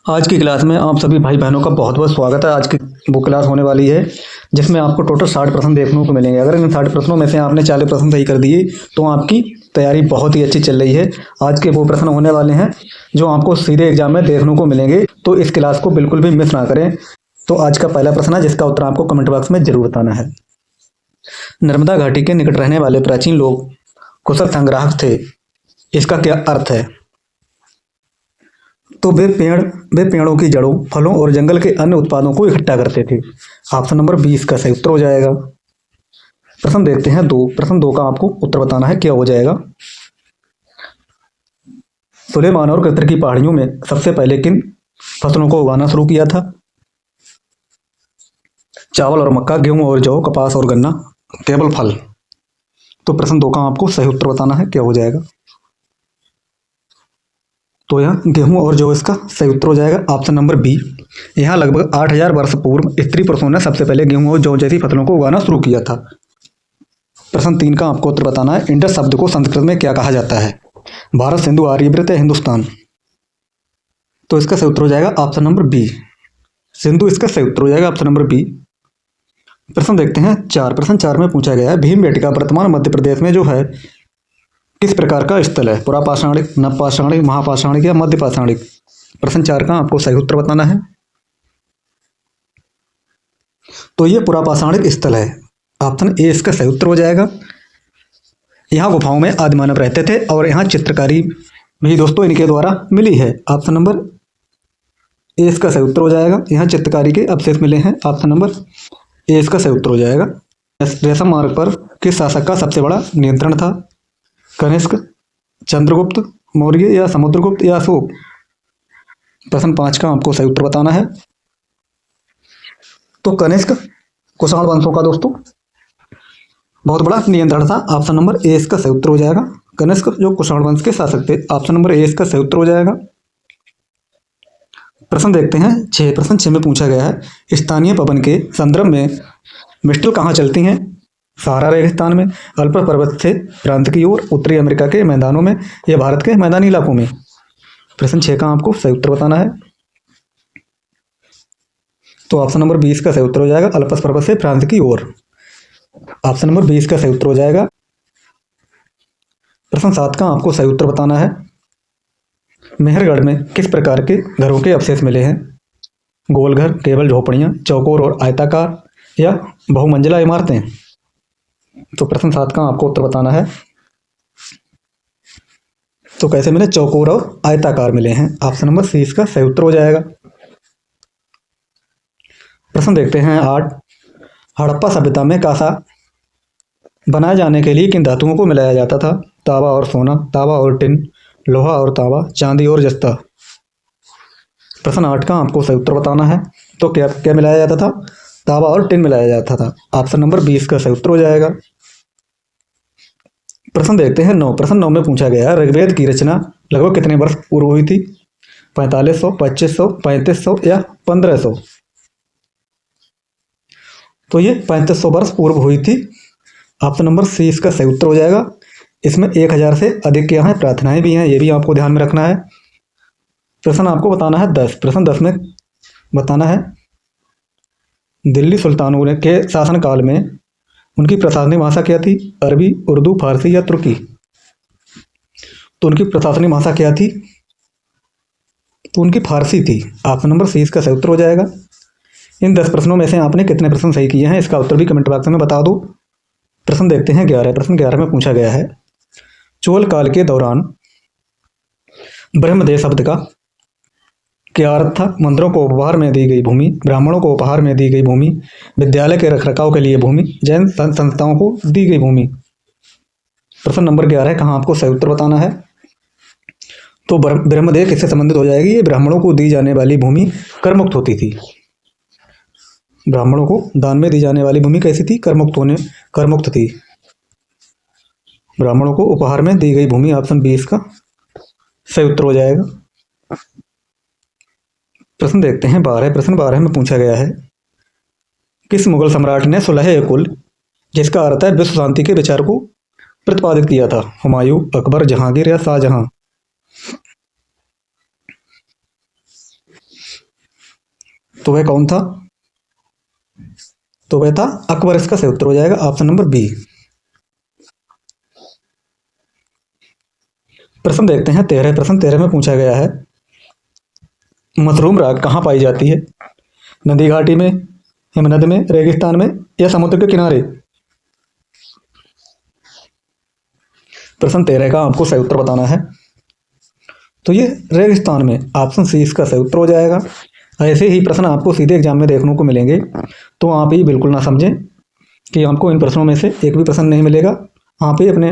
आज की क्लास में आप सभी भाई बहनों का बहुत बहुत स्वागत है। आज की वो क्लास होने वाली है जिसमें आपको टोटल 60 प्रश्न देखने को मिलेंगे। अगर इन 60 प्रश्नों में से आपने 40 प्रश्न सही कर दिए तो आपकी तैयारी बहुत ही अच्छी चल रही है। आज के वो प्रश्न होने वाले हैं जो आपको सीधे एग्जाम में देखने को मिलेंगे, तो इस क्लास को बिल्कुल भी मिस ना करें। तो आज का पहला प्रश्न है जिसका उत्तर आपको कमेंट बॉक्स में जरूर बताना है। नर्मदा घाटी के निकट रहने वाले प्राचीन लोग कुशल संग्राहक थे, इसका क्या अर्थ है? तो वे पेड़ों की जड़ों, फलों और जंगल के अन्य उत्पादों को इकट्ठा करते थे। ऑप्शन नंबर 20 का सही उत्तर हो जाएगा। प्रश्न देखते हैं प्रश्न 2 का आपको उत्तर बताना है, क्या हो जाएगा। सुलेमान और कतर की पहाड़ियों में सबसे पहले किन फसलों को उगाना शुरू किया था? चावल और मक्का, गेहूं और जौ, कपास और गन्ना, केवल फल। तो प्रश्न 2 का आपको सही उत्तर बताना है, क्या हो जाएगा। तो यह गेहूं और जौ इसका सही उत्तर हो जाएगा। Option number B. यहाँ लगभग 8000 वर्ष पूर्व स्त्री पुरुषों ने सबसे पहले गेहूं और जौ जैसी फसलों को उगाना शुरू किया था। प्रश्न 3 का आपको उत्तर बताना है। इंडस शब्द को संस्कृत में क्या कहा जाता है? भारत, सिंधु, आर्यभट्ट या हिंदुस्तान। तो इसका सही उत्तर हो जाएगा ऑप्शन नंबर बी, सिंधु इसका सही उत्तर हो जाएगा, ऑप्शन नंबर बी। प्रश्न देखते हैं 4। प्रश्न 4 में पूछा गया है, भीमबेटका वर्तमान मध्य प्रदेश में जो है किस प्रकार का स्थल है? पुरापाषाणिक, नवपाषाणिक, महापाषाणिक या मध्यपाषाणिक। प्रश्न 4 का आपको सही उत्तर बताना है। तो ये पुरापाषाणिक स्थल है, ऑप्शन ए इसका सही उत्तर हो जाएगा। यहाँ गुफाओं में आदि मानव रहते थे और यहाँ चित्रकारी भी दोस्तों इनके द्वारा मिली है। ऑप्शन नंबर ए इसका सही उत्तर हो जाएगा। यहाँ चित्रकारी के अवशेष मिले हैं, ऑप्शन नंबर ए इसका सही उत्तर हो जाएगा। रेशम मार्ग पर किस शासक का सबसे बड़ा नियंत्रण था? कनिष्क, चंद्रगुप्त मौर्य या समुद्रगुप्त या अशोक। प्रश्न 5 का आपको सही उत्तर बताना है। तो कनिष्क कुषाण वंशों का दोस्तों बहुत बड़ा नियंत्रण था, ऑप्शन नंबर ए इसका सही उत्तर हो जाएगा। कनिष्क जो कुषाण वंश के शासक थे, ऑप्शन नंबर ए इसका सही उत्तर हो जाएगा। प्रश्न देखते हैं 6। प्रश्न 6 में पूछा गया है, स्थानीय पवन के संदर्भ में मिस्टल कहाँ चलती हैं? सहारा रेगिस्तान में, अल्प पर्वत से प्रांत की ओर, उत्तरी अमेरिका के मैदानों में या भारत के मैदानी इलाकों में। प्रश्न 6 का आपको सही उत्तर बताना है। तो ऑप्शन नंबर 20 का सही उत्तर हो जाएगा, अल्पस पर्वत से प्रांत की ओर। ऑप्शन नंबर 20 का सही उत्तर हो जाएगा। प्रश्न 7 का आपको सही उत्तर बताना है। मेहरगढ़ में किस प्रकार के घरों के अवशेष मिले हैं? गोल घर, केवल झोपड़ियां, चौकोर और आयताकार या बहुमंजिला इमारतें। तो प्रश्न 7 का आपको उत्तर बताना है। तो कैसे मिले? चौकोर और आयताकार मिले हैं, ऑप्शन नंबर सी इसका सही उत्तर हो जाएगा। प्रश्न देखते हैं 8। हड़प्पा सभ्यता में कांसा बनाए जाने के लिए किन धातुओं को मिलाया जाता था? तांबा और सोना, तांबा और टिन, लोहा और तांबा, चांदी और जस्ता। प्रश्न 8 का आपको सही उत्तर बताना है। तो क्या क्या मिलाया जाता था? तांबा और टिन मिलाया जाता था, ऑप्शन नंबर 20 का सही उत्तर हो जाएगा। प्रश्न देखते हैं 9। प्रश्न 9 में पूछा गया, ऋग्वेद की रचना लगभग कितने वर्ष पूर्व हुई थी? 4500, 2500, 3500 या 1500। तो ये 3500 वर्ष पूर्व हुई थी, ऑप्शन नंबर सी इसका सही उत्तर हो जाएगा। इसमें 1000 से अधिक क्या है? प्रार्थनाएं भी हैं, ये भी आपको ध्यान में रखना है। प्रश्न आपको बताना है 10। प्रश्न 10 में बताना है, दिल्ली सुल्तानों के शासनकाल में उनकी प्रशासनिक भाषा क्या थी? अरबी, उर्दू, फारसी या तुर्की। तो उनकी प्रशासनिक भाषा क्या थी? तो उनकी फारसी थी, ऑप्शन नंबर सी इसका सही उत्तर हो जाएगा। इन 10 प्रश्नों में से आपने कितने प्रश्न सही किए हैं, इसका उत्तर भी कमेंट बॉक्स में बता दो। प्रश्न देखते हैं 11। प्रश्न 11 में पूछा गया है, चोल काल के दौरान ब्रह्मदेव शब्द का क्या अर्थ था? मंदिरों को उपहार में दी गई भूमि, ब्राह्मणों को उपहार में दी गई भूमि, विद्यालय के रखरखाव के लिए भूमि, जैन संस्थाओं को दी गई भूमि। प्रश्न नंबर 11 कहाँ आपको सही उत्तर बताना है। तो ब्रह्मदेव किससे संबंधित हो जाएगी? ये ब्राह्मणों को दी जाने वाली भूमि करमुक्त होती थी। ब्राह्मणों को दान में दी जाने वाली भूमि कैसी थी? करमुक्त थी। ब्राह्मणों को उपहार में दी गई भूमि, ऑप्शन 20 का सही उत्तर हो जाएगा। प्रश्न देखते हैं 12। प्रश्न 12 में पूछा गया है, किस मुगल सम्राट ने सुलह-ए-कुल, जिसका अर्थ है विश्व शांति के विचार को प्रतिपादित किया था? हुमायूं, अकबर, जहांगीर या शाहजहां। तो वह कौन था? तो वह था अकबर। इसका सही उत्तर हो जाएगा ऑप्शन नंबर बी। प्रश्न देखते हैं 13 प्रश्न 13 में पूछा गया है मशरूम राग कहाँ पाई जाती है? नदी घाटी में, हिमनद में, रेगिस्तान में या समुद्र के किनारे? प्रश्न 13 का आपको सही उत्तर बताना है। तो ये रेगिस्तान में, ऑप्शन सी इसका सही उत्तर हो जाएगा। ऐसे ही प्रश्न आपको सीधे एग्जाम में देखने को मिलेंगे, तो आप ये बिल्कुल ना समझें कि आपको इन प्रश्नों में से एक भी प्रश्न नहीं मिलेगा। आप ही अपने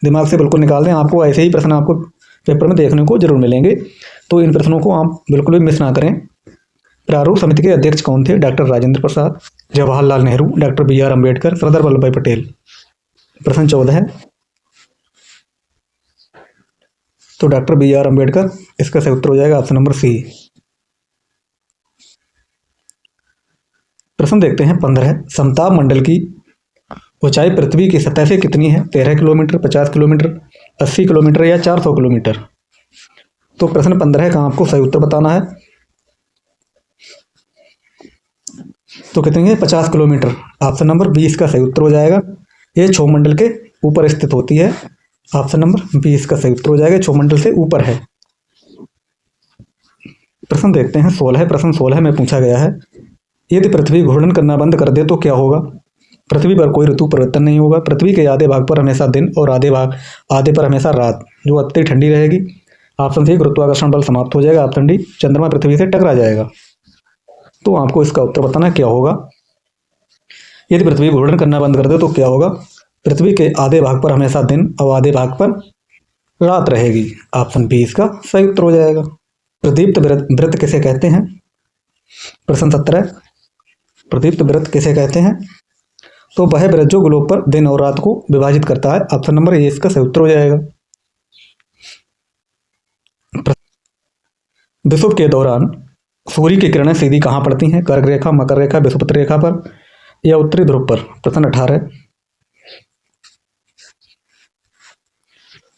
दिमाग से बिल्कुल निकाल दें, आपको ऐसे ही प्रश्न आपको पेपर में देखने को जरूर मिलेंगे। तो इन प्रश्नों को आप बिल्कुल भी मिस ना करें। प्रारूप समिति के अध्यक्ष कौन थे? Doctor Rajendra Prasad, Jawaharlal Nehru, doctor B R Ambedkar, Sardar Vallabh Bhai Patel. प्रश्न 14 है, तो डॉक्टर बी आर अम्बेडकर इसका सही उत्तर हो जाएगा ऑप्शन नंबर सी। प्रश्न देखते हैं 15 समताप मंडल की ऊंचाई पृथ्वी की सतह से कितनी है? 13 किलोमीटर, 50 किलोमीटर, 80 किलोमीटर या 400 किलोमीटर? तो प्रश्न 15 का आपको सही उत्तर बताना है। तो कितनी है? 50 किलोमीटर। ऑप्शन नंबर 20 का सही उत्तर हो जाएगा। ये क्षोभमंडल के ऊपर स्थित होती है। ऑप्शन नंबर 20 का सही उत्तर हो जाएगा, क्षोभमंडल से ऊपर है। प्रश्न देखते हैं 16 प्रश्न 16 में पूछा गया है यदि पृथ्वी घूर्णन करना बंद कर दे तो क्या होगा? पृथ्वी पर कोई ऋतु परिवर्तन नहीं होगा। पृथ्वी के आधे भाग पर हमेशा दिन और आधे पर हमेशा रात, जो अत्यधिक ठंडी रहेगी। ऑप्शन सी गुरुत्वाकर्षण बल समाप्त हो जाएगा। ऑप्शन डी चंद्रमा पृथ्वी से टकरा जाएगा। तो आपको इसका उत्तर बताना क्या होगा। यदि पृथ्वी घूर्णन करना बंद कर दे तो क्या होगा? पृथ्वी के आधे भाग पर हमेशा दिन और आधे भाग पर रात रहेगी। ऑप्शन बी इसका सही उत्तर हो जाएगा। प्रदीप्त वृत्त किसे कहते हैं? प्रश्न 17 प्रदीप्त वृत्त किसे कहते हैं? तो वह वृत्त जो ग्लोब पर दिन और रात को विभाजित करता है। ऑप्शन नंबर ए इसका सही उत्तर हो जाएगा। विषुव के दौरान सूर्य की किरणें सीधी कहाँ पड़ती हैं? कर्क रेखा, मकर रेखा, विषुवत रेखा पर या उत्तरी ध्रुव पर? प्रश्न 18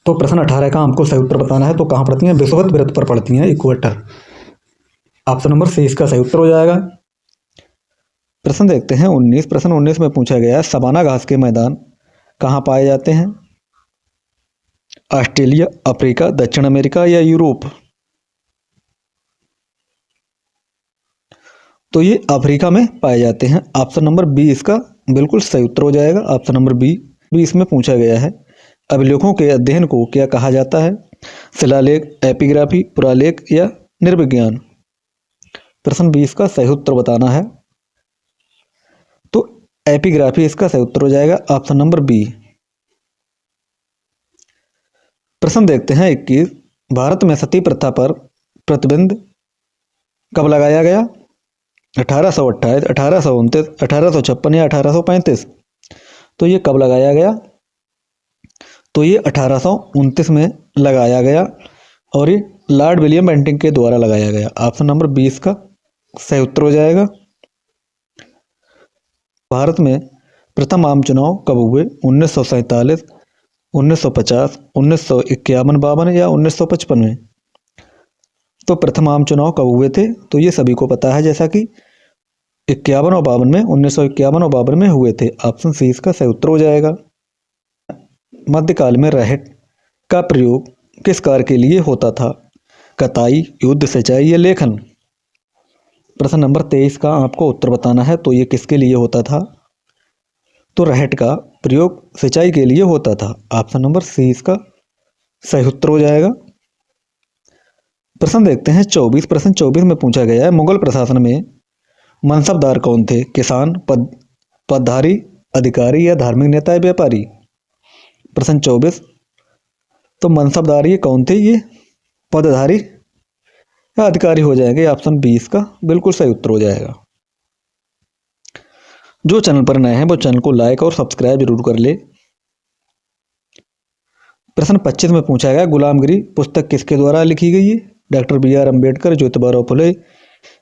तो प्रश्न 18 का हमको सही उत्तर बताना है। तो कहाँ पड़ती हैं? विषुवत वृत्त पर पड़ती हैं, इक्वेटर। ऑप्शन नंबर सी इसका सही उत्तर हो जाएगा। प्रश्न देखते हैं 19 प्रश्न 19 में पूछा गया है सवाना घास के मैदान कहाँ पाए जाते हैं? ऑस्ट्रेलिया, अफ्रीका, दक्षिण अमेरिका या यूरोप? तो ये अफ्रीका में पाए जाते हैं। ऑप्शन नंबर बी इसका बिल्कुल सही उत्तर हो जाएगा। ऑप्शन नंबर बी भी इसमें पूछा गया है अभिलेखों के अध्ययन को क्या कहा जाता है? शिलालेख, एपिग्राफी, पुरालेख या निर्विज्ञान? प्रश्न 20 का सही उत्तर बताना है। तो एपिग्राफी इसका सही उत्तर हो जाएगा। Option number B. प्रश्न देखते हैं 21 भारत में सती प्रथा पर प्रतिबंध कब लगाया गया? 1828, 1829, 1856 या 1835? तो ये कब लगाया गया? तो ये 1829 में लगाया गया और ये लॉर्ड विलियम बेंटिंग के द्वारा लगाया गया। ऑप्शन नंबर 20 का सही उत्तर हो जाएगा। भारत में प्रथम आम चुनाव कब हुए? 1947, 1950, 1951-52 या 1955 में? तो प्रथम आम चुनाव कब हुए थे? तो ये सभी को पता है, जैसा कि 51 और 52 में, 1951 और 52 में हुए थे। ऑप्शन सी इसका सही उत्तर हो जाएगा। मध्यकाल में रहट का प्रयोग किस कार्य के लिए होता था? कताई, युद्ध, सिंचाई या लेखन? प्रश्न नंबर 23 का आपको उत्तर बताना है। तो ये किसके लिए होता था? तो रहट का प्रयोग सिंचाई के लिए होता था। ऑप्शन नंबर सी इसका सही उत्तर हो जाएगा। प्रश्न देखते हैं 24 प्रश्न 24 में पूछा गया है मुगल प्रशासन में मनसबदार कौन थे? किसान, पदधारी, अधिकारी या धार्मिक नेता या व्यापारी? प्रश्न 24 तो मनसबदार ये कौन थे? ये पदधारी या अधिकारी हो जाएंगे। ऑप्शन 20 का बिल्कुल सही उत्तर हो जाएगा। जो चैनल पर नए हैं वो चैनल को लाइक और सब्सक्राइब जरूर कर ले। प्रश्न 25 में पूछा गया गुलामगिरी पुस्तक किसके द्वारा लिखी गई है? Doctor B R Ambedkar, Jyotiba Phule,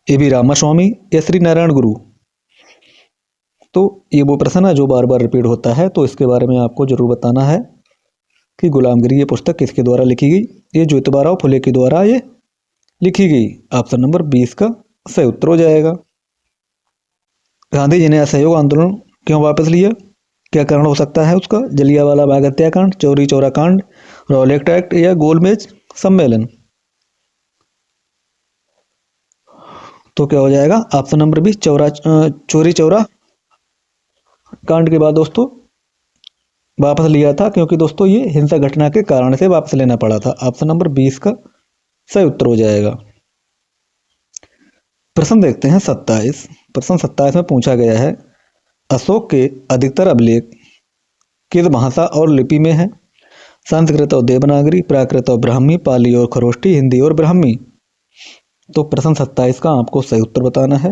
A B Ramaswami या श्री नारायण गुरु? तो ये वो प्रश्न है जो बार बार रिपीट होता है, तो इसके बारे में आपको जरूर बताना है कि गुलामगिरी ये पुस्तक किसके द्वारा लिखी गई? ये ज्योतिबा फुले के द्वारा ये लिखी गई। ऑप्शन नंबर 20 का सही उत्तर हो जाएगा। गांधी जी ने असहयोग आंदोलन क्यों वापस लिया? क्या कारण हो सकता है उसका? जलियांवाला बाग हत्याकांड, चौरी चौरा कांड, रॉलेट एक्ट या गोलमेज सम्मेलन। तो क्या हो जाएगा? Option number B, Chauri Chaura कांड के बाद दोस्तों वापस लिया था, क्योंकि दोस्तों ये हिंसक घटना के कारण से वापस लेना पड़ा था। ऑप्शन नंबर 20 का सही उत्तर हो जाएगा। प्रश्न देखते हैं 27। प्रश्न 27 में पूछा गया है, अशोक के अधिकतर अभिलेख किस भाषा और लिपि में है? संस्कृत और देवनागरी, प्राकृत और ब्राह्मी, पाली और खरोष्टी, हिंदी और ब्राह्मी। तो प्रश्न 27 का आपको सही उत्तर बताना है।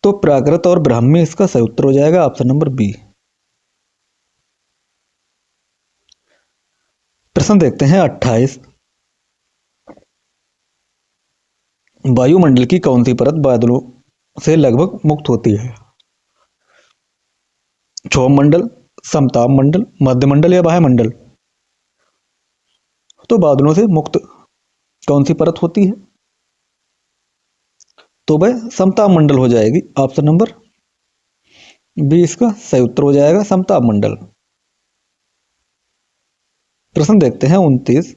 तो प्राकृत और ब्राह्मी इसका सही उत्तर हो जाएगा, ऑप्शन नंबर बी। प्रश्न देखते हैं 28। वायुमंडल की कौन सी परत बादलों से लगभग मुक्त होती है? क्षोभ मंडल, समताप मंडल, मध्यमंडल या वायुमंडल? तो बादलों से मुक्त कौन सी परत होती है? तो वह समताप मंडल हो जाएगी। ऑप्शन नंबर बी इसका सही उत्तर हो जाएगा, समताप मंडल। प्रश्न देखते हैं 29।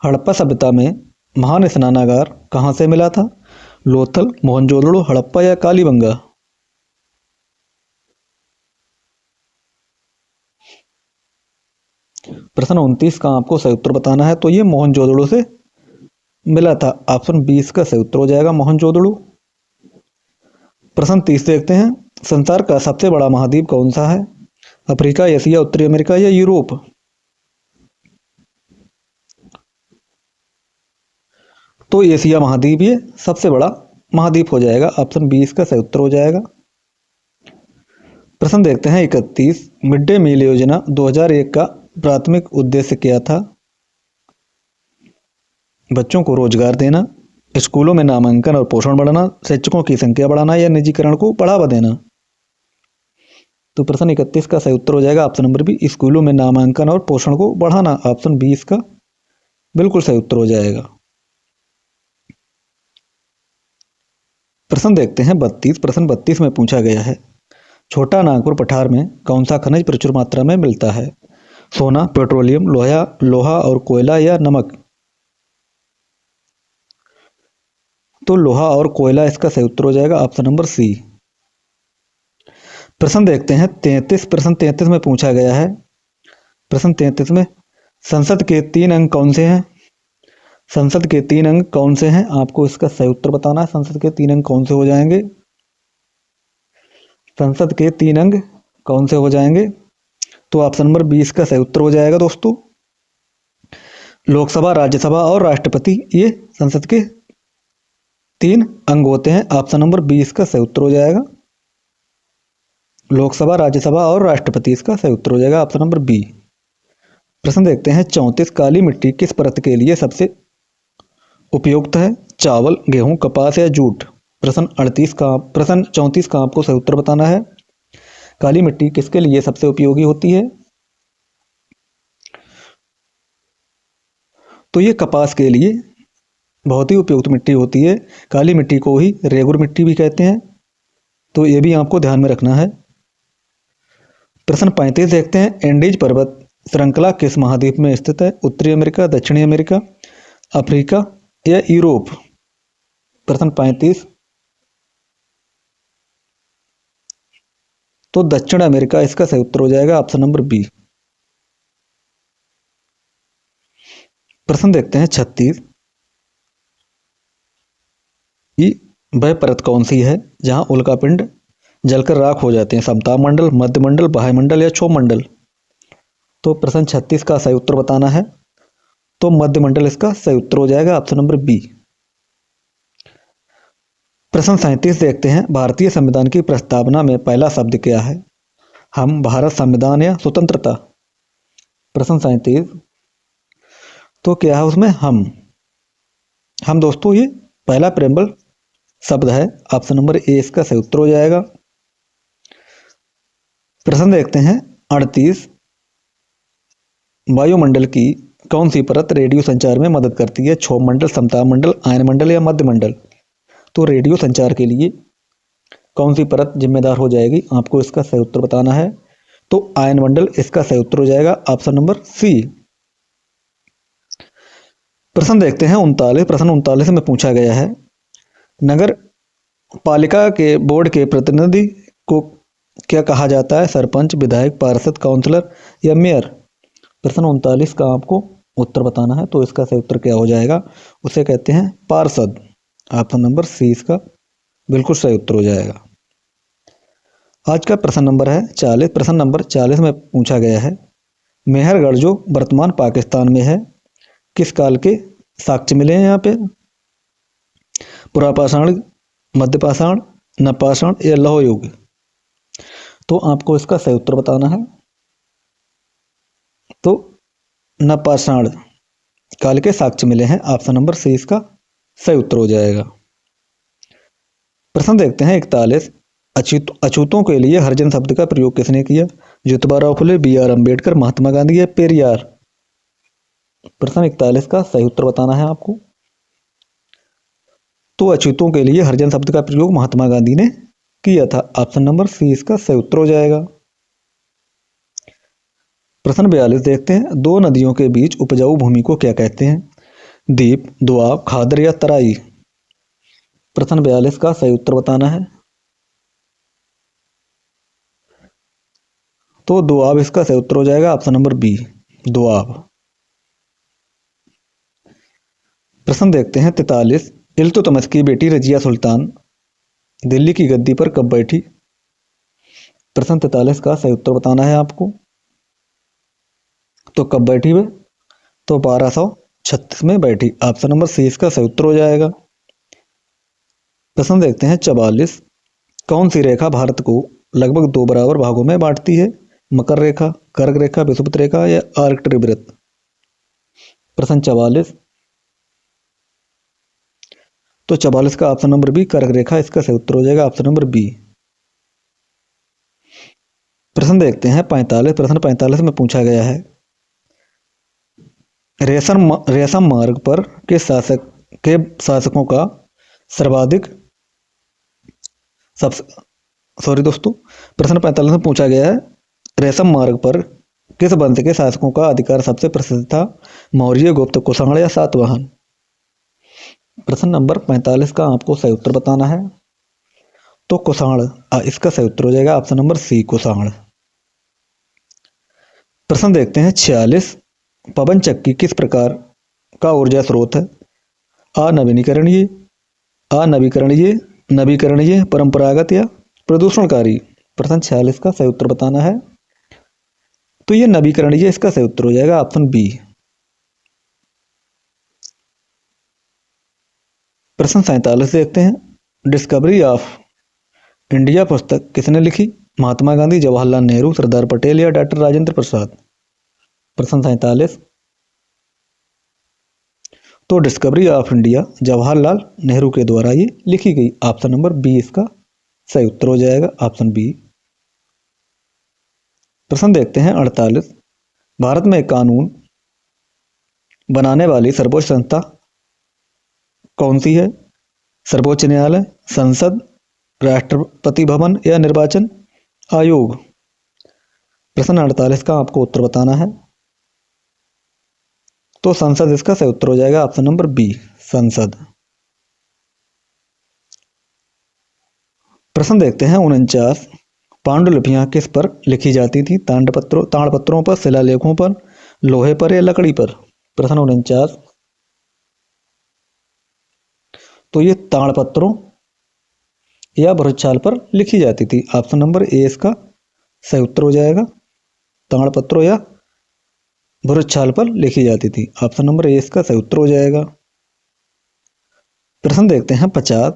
हड़प्पा सभ्यता में महान स्नानागार कहां से मिला था? लोथल, मोहनजोदड़ो, हड़प्पा या कालीबंगा? प्रश्न 29 का आपको सही उत्तर बताना है। तो ये मोहनजोदड़ो से मिला था। ऑप्शन 20 का सही उत्तर हो जाएगा, मोहनजोदड़ो। प्रश्न 30 देखते हैं, संसार का सबसे बड़ा महाद्वीप कौन सा है? अफ्रीका, एशिया, उत्तरी अमेरिका या यूरोप? तो एशिया महाद्वीप ये सबसे बड़ा महाद्वीप हो जाएगा। ऑप्शन 20 का सही उत्तर हो जाएगा। प्रश्न देखते हैं 31। मिड डे मील योजना 2001 का प्राथमिक उद्देश्य क्या था? बच्चों को रोजगार देना, स्कूलों में नामांकन और पोषण बढ़ाना, शिक्षकों की संख्या बढ़ाना या निजीकरण को बढ़ावा देना? तो प्रश्न 31 का सही उत्तर हो जाएगा, ऑप्शन नंबर बी, स्कूलों में नामांकन और पोषण को बढ़ाना। ऑप्शन 20 का बिल्कुल सही उत्तर हो जाएगा। प्रश्न देखते हैं 32। प्रश्न 32 में पूछा गया है, छोटा नागपुर पठार में कौन सा खनिज प्रचुर मात्रा में मिलता है? सोना, पेट्रोलियम, लोहा और कोयला या नमक? तो लोहा और कोयला इसका सही उत्तर हो जाएगा, ऑप्शन नंबर सी। प्रश्न देखते हैं 33। प्रश्न 33 में पूछा गया है, प्रश्न 33 में संसद के 3 अंग कौन से हैं? संसद के 3 अंग कौन से हैं? आपको इसका सही उत्तर बताना है। संसद के 3 अंग कौन से हो जाएंगे? संसद के 3 अंग कौन से हो जाएंगे? तो ऑप्शन नंबर 20 का सही उत्तर हो जाएगा दोस्तों, लोकसभा, राज्यसभा और राष्ट्रपति। ये संसद के 3 अंग होते हैं। ऑप्शन नंबर 20 का सही उत्तर हो जाएगा, लोकसभा, राज्यसभा और राष्ट्रपति। इसका सही उत्तर हो जाएगा, ऑप्शन नंबर बी। प्रश्न देखते हैं 34। काली मिट्टी किस परत के लिए सबसे उपयुक्त है? चावल, गेहूं, कपास या जूट? प्रश्न 34 का आपको सही उत्तर बताना है। काली मिट्टी किसके लिए सबसे उपयोगी होती है? तो ये कपास के लिए बहुत ही उपयुक्त मिट्टी होती है। काली मिट्टी को ही रेगुर मिट्टी भी कहते हैं, तो ये भी आपको ध्यान में रखना है। प्रश्न 35 देखते हैं, एंडीज पर्वत श्रृंखला किस महाद्वीप में स्थित है? उत्तरी अमेरिका, दक्षिणी अमेरिका, अफ्रीका या यूरोप? प्रश्न 35। तो दक्षिण अमेरिका इसका सही उत्तर हो जाएगा, ऑप्शन नंबर बी। प्रश्न देखते हैं 36। वह परत कौन सी है जहां उल्कापिंड जलकर राख हो जाते हैं? समताप मंडल, मध्यमंडल, वायुमंडल या क्षोभ मंडल? तो प्रश्न 36 का सही उत्तर बताना है। तो मध्यमंडल इसका सही उत्तर हो जाएगा, ऑप्शन नंबर बी। प्रश्न 37 देखते हैं, भारतीय संविधान की प्रस्तावना में पहला शब्द क्या है? हम, भारत, संविधान या स्वतंत्रता? प्रश्न 37। तो क्या है उसमें? हम दोस्तों ये पहला प्रेम्बल शब्द है। ऑप्शन नंबर ए इसका सही उत्तर हो जाएगा। प्रश्न देखते हैं 38। वायुमंडल की कौन सी परत रेडियो संचार में मदद करती है? क्षोभ मंडल, समताप मंडल, आयन मंडल या मध्यमंडल? तो रेडियो संचार के लिए कौन सी परत जिम्मेदार हो जाएगी, आपको इसका सही उत्तर बताना है। तो आयन मंडल इसका सही उत्तर हो जाएगा ऑप्शन नंबर सी। प्रश्न देखते हैं 39। प्रश्न 39 में पूछा गया है, नगर पालिका के बोर्ड के प्रतिनिधि को क्या कहा जाता है, सरपंच, विधायक, पार्षद, काउंसलर या मेयर। प्रश्न 39 का आपको उत्तर बताना है। तो इसका सही उत्तर क्या हो जाएगा, उसे कहते हैं पार्षद। ऑप्शन नंबर सी इसका बिल्कुल सही उत्तर हो जाएगा। आज का प्रश्न नंबर है 40। प्रश्न नंबर 40 में पूछा गया है, मेहरगढ़ जो वर्तमान पाकिस्तान में है, किस काल के साक्ष्य मिले हैं यहाँ पे, पुरापाषाण, मध्यपाषाण, नवपाषाण या लौह युग। तो आपको इसका सही उत्तर बताना है। तो नवपाषाण काल के साक्ष्य मिले हैं, ऑप्शन नंबर सी इसका सही उत्तर हो जाएगा। प्रश्न देखते हैं 41। अछूतों के लिए हरिजन शब्द का प्रयोग किसने किया, ज्योतिबा फुले, बी.आर. अम्बेडकर, महात्मा गांधी या पेरियार। प्रश्न 41 का सही उत्तर बताना है आपको। तो अछूतों के लिए हरिजन शब्द का प्रयोग महात्मा गांधी ने किया था, ऑप्शन नंबर सी इसका सही उत्तर हो जाएगा। प्रश्न 42 देखते हैं, दो नदियों के बीच उपजाऊ भूमि को क्या कहते हैं, द्वीप, दोआब, खादर या तराई। प्रश्न 42 का सही उत्तर बताना है। तो दोआब इसका सही उत्तर हो जाएगा, ऑप्शन नंबर बी, दोआब। प्रश्न देखते हैं 43। इल्तुतमिश की बेटी रजिया सुल्तान दिल्ली की गद्दी पर कब बैठी। प्रश्न 43 का सही उत्तर बताना है आपको। तो कब बैठी वे, तो 1236 में बैठी, ऑप्शन नंबर सी इसका सही उत्तर हो जाएगा। प्रश्न देखते हैं 44। कौन सी रेखा भारत को लगभग 2 बराबर भागों में बांटती है, मकर रेखा, कर्क रेखा, विषुवत रेखा या आर्कटरी वृत्त। प्रश्न 44। तो 44 का ऑप्शन नंबर बी, कर्क रेखा इसका सही उत्तर हो जाएगा, ऑप्शन नंबर बी। प्रश्न देखते हैं 45। प्रश्न 45 में पूछा गया है, रेशम मार्ग पर के शासकों का सर्वाधिक प्रश्न 45 में पूछा गया है, रेशम मार्ग पर किस वंश के शासकों का अधिकार सबसे प्रसिद्ध था, मौर्य, गुप्त, कुषाण या सातवाहन। प्रश्न नंबर 45 का आपको सही उत्तर बताना है। तो कुषाण इसका सही उत्तर हो जाएगा, ऑप्शन नंबर सी, कुषाण। प्रश्न देखते हैं 46। पवन चक्की किस प्रकार का ऊर्जा स्रोत है, अनवीकरणीय, नवीकरणीय, परंपरागत या प्रदूषणकारी। प्रश्न 46 का सही उत्तर बताना है। तो ये नवीकरणीय इसका सही उत्तर हो जाएगा, ऑप्शन बी। प्रश्न 47 देखते हैं, डिस्कवरी ऑफ इंडिया पुस्तक किसने लिखी, महात्मा गांधी, जवाहरलाल नेहरू, सरदार पटेल या डॉक्टर राजेंद्र प्रसाद। प्रश्न 47। तो discovery of India Jawaharlal Nehru के द्वारा ये लिखी गई, ऑप्शन नंबर बी इसका सही उत्तर हो जाएगा, ऑप्शन बी। प्रश्न देखते हैं 48। भारत में कानून बनाने वाली सर्वोच्च संस्था कौन सी है, सर्वोच्च न्यायालय, संसद, राष्ट्रपति भवन या निर्वाचन आयोग। प्रश्न 48 का आपको उत्तर बताना है। तो संसद इसका सही उत्तर हो जाएगा, ऑप्शन नंबर बी, संसद। प्रश्न देखते हैं 49। पांडुलिपियां किस पर लिखी जाती थी, ताड़पत्रों पर, शिलालेखों पर, लोहे पर या लकड़ी पर। प्रश्न 49। तो ये ताड़पत्रों या भूरछाल पर लिखी जाती थी, ऑप्शन नंबर ए इसका सही उत्तर हो जाएगा, ताड़पत्रों या भूरछाल पर लिखी जाती थी, ऑप्शन नंबर ए इसका सही उत्तर हो जाएगा। प्रश्न देखते हैं 50।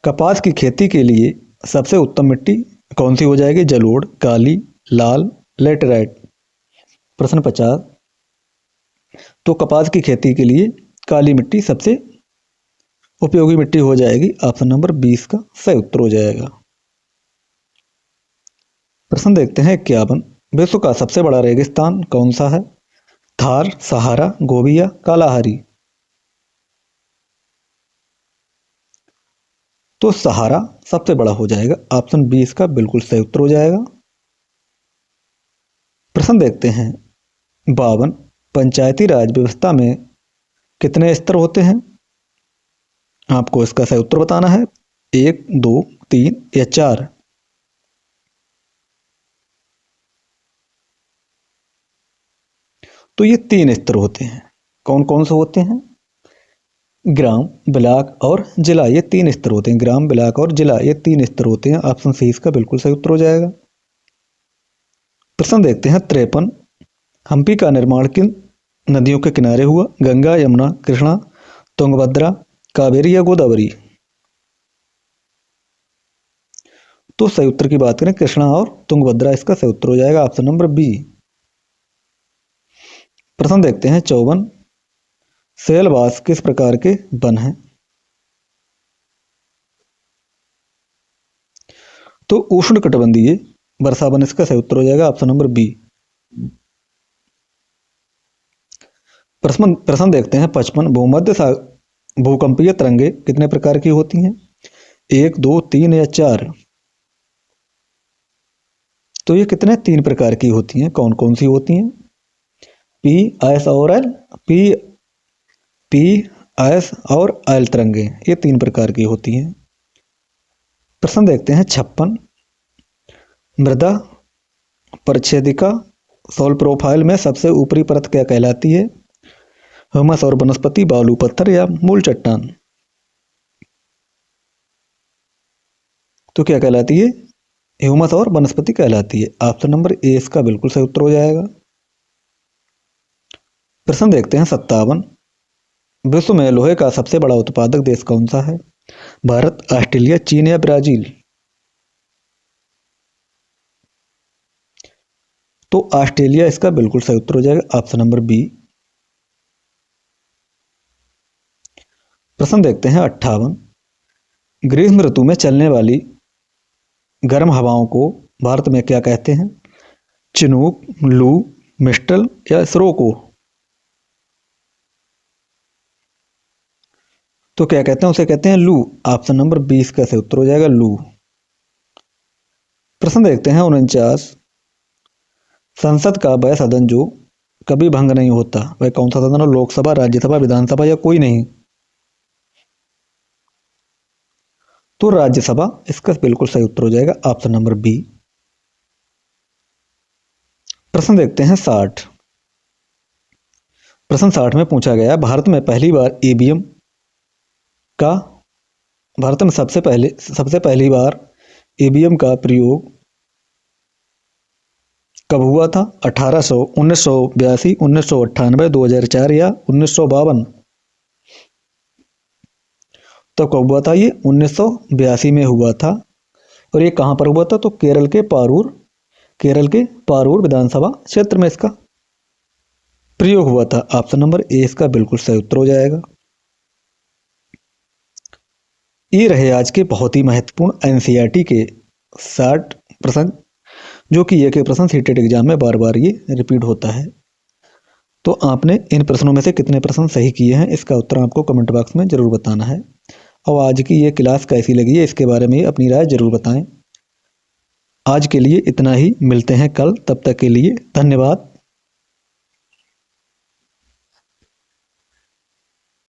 कपास की खेती के लिए सबसे उत्तम मिट्टी कौन सी हो जाएगी, जलोढ़, काली, लाल, लेटराइट। प्रश्न 50। तो कपास की खेती के लिए काली मिट्टी सबसे उपयोगी मिट्टी हो जाएगी, ऑप्शन नंबर 20 का सही उत्तर हो जाएगा। प्रश्न देखते हैं 51। विश्व का सबसे बड़ा रेगिस्तान कौन सा है, थार, सहारा, गोबी या कालाहारी। तो सहारा सबसे बड़ा हो जाएगा। ऑप्शन बी इसका बिल्कुल सही उत्तर हो जाएगा। प्रश्न देखते हैं 52 पंचायती राज व्यवस्था में कितने स्तर होते हैं? आपको इसका सही उत्तर बताना है, 1, 2, 3 या 4। तो ये 3 स्तर होते हैं। कौन कौन से होते हैं? ग्राम, ब्लॉक और जिला, ये 3 स्तर होते हैं। ग्राम, ब्लॉक और जिला, ये 3 स्तर होते हैं। ऑप्शन सी इसका बिल्कुल सही उत्तर हो जाएगा। प्रश्न देखते हैं 53 हम्पी का निर्माण किन नदियों के किनारे हुआ? गंगा, यमुना, कृष्णा, तुंगभद्रा, कावेरी या गोदावरी? तो सही उत्तर की बात करें, कृष्णा और तुंगभद्रा इसका सही उत्तर हो जाएगा। Option number B. प्रश्न देखते हैं 54 शैलवास किस प्रकार के वन हैं? तो उष्णकटिबंधीय वर्षा वन इसका सही उत्तर हो जाएगा। Option number B. प्रश्न देखते हैं 55 भूमध्य भूकंपीय तरंगे कितने प्रकार की होती हैं? 1, 2, 3 या 4? तो ये कितने 3 प्रकार की होती हैं। कौन कौन सी होती हैं? पी, एस और एल। पी, एस और एल तरंगे, ये 3 प्रकार की होती हैं। प्रश्न देखते हैं 56 मृदा परिच्छेदिका सॉइल प्रोफाइल में सबसे ऊपरी परत क्या कहलाती है? ह्यूमस और वनस्पति, बालू, पत्थर या मूल चट्टान? तो क्या कहलाती है? ह्यूमस और वनस्पति कहलाती है। ऑप्शन नंबर ए इसका बिल्कुल सही उत्तर हो जाएगा। प्रश्न देखते हैं 57 विश्व में लोहे का सबसे बड़ा उत्पादक देश कौन सा है? भारत, ऑस्ट्रेलिया, चीन या ब्राजील? तो ऑस्ट्रेलिया इसका बिल्कुल सही उत्तर हो जाएगा। Option number B. प्रश्न देखते हैं 58 ग्रीष्म ऋतु में चलने वाली गर्म हवाओं को भारत में क्या कहते हैं? चिनूक, लू, मिस्टल या स्रोको? तो क्या कहते हैं? उसे कहते हैं लू। ऑप्शन नंबर 20 का सही उत्तर हो जाएगा, लू। प्रश्न देखते हैं 49 संसद का वह सदन जो कभी भंग नहीं होता, वह कौन सा सदन है? लोकसभा, राज्यसभा, विधानसभा या कोई नहीं? तो राज्यसभा इसका बिल्कुल सही उत्तर हो जाएगा। Option number B. प्रश्न देखते हैं 60 प्रश्न 60 में पूछा गया भारत में पहली बार ईवीएम का भारत में सबसे पहली बार ईवीएम का प्रयोग कब हुआ था? 1800, 1982, 1998, 2004 या 1952? तो कब हुआ था? ये 1982 में हुआ था। और ये कहाँ पर हुआ था? तो केरल के पारूर विधानसभा क्षेत्र में इसका प्रयोग हुआ था। ऑप्शन नंबर ए इसका बिल्कुल सही उत्तर हो जाएगा। ये रहे आज के बहुत ही महत्वपूर्ण एनसीईआरटी के 60 प्रश्न, जो कि ये के प्रश्न सीटेट एग्जाम में बार बार ये रिपीट होता है। तो आपने इन प्रश्नों में से कितने प्रश्न सही किए हैं, इसका उत्तर आपको कमेंट बॉक्स में जरूर बताना है। और आज की ये क्लास कैसी लगी है, इसके बारे में अपनी राय जरूर बताएं। आज के लिए इतना ही, मिलते हैं कल, तब तक के लिए धन्यवाद।